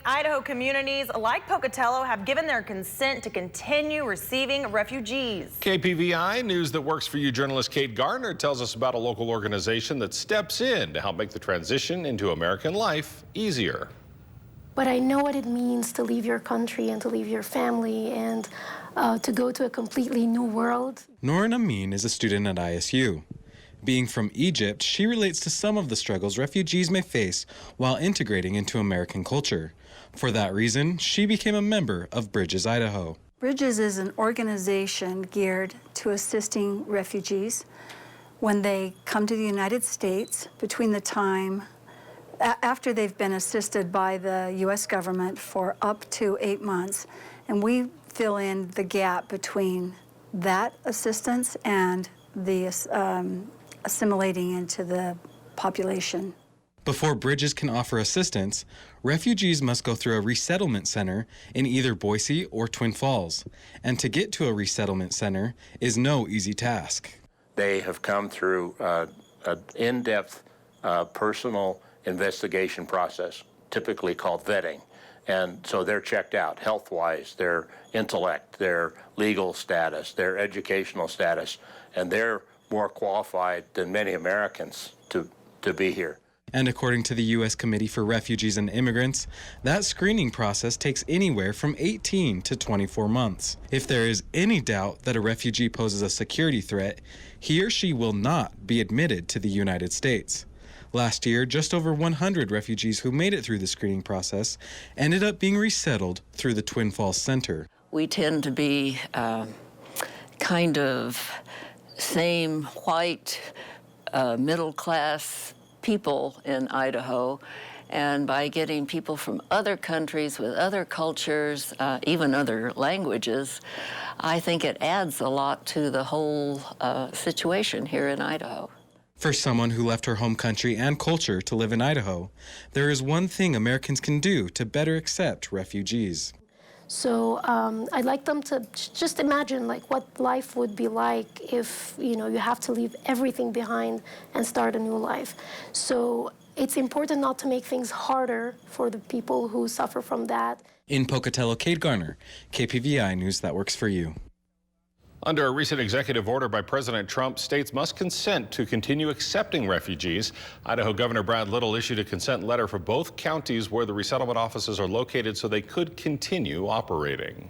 Idaho communities like Pocatello have given their consent to continue receiving refugees. KPVI News that works for you journalist Kate Gardner tells us about a local organization that steps in to help make the transition into American life easier. But I know what it means to leave your country and to leave your family and to go to a completely new world. Noran Amin is a student at ISU. Being from Egypt, she relates to some of the struggles refugees may face while integrating into American culture. For that reason, she became a member of Bridges, Idaho. Bridges is an organization geared to assisting refugees when they come to the United States between the time after they've been assisted by the U.S. government for up to 8 months. And we fill in the gap between that assistance and the assimilating into the population. Before Bridges can offer assistance, refugees must go through a resettlement center in either Boise or Twin Falls. And to get to a resettlement center is no easy task. They have come through an in-depth personal investigation process, typically called vetting. And so they're checked out health-wise, their intellect, their legal status, their educational status, and they're more qualified than many Americans to be here. And according to the U.S. Committee for Refugees and Immigrants, that screening process takes anywhere from 18 to 24 months. If there is any doubt that a refugee poses a security threat, he or she will not be admitted to the United States. Last year, just over 100 refugees who made it through the screening process ended up being resettled through the Twin Falls Center. We tend to be kind of same white, middle-class people in Idaho, and by getting people from other countries with other cultures, even other languages, I think it adds a lot to the whole situation here in Idaho. For someone who left her home country and culture to live in Idaho, there is one thing Americans can do to better accept refugees. So I'd like them to just imagine what life would be like if you have to leave everything behind and start a new life. So it's important not to make things harder for the people who suffer from that. In Pocatello, Kate Garner, KPVI News that works for you. Under a recent executive order by President Trump, states must consent to continue accepting refugees. Idaho Governor Brad Little issued a consent letter for both counties where the resettlement offices are located so they could continue operating.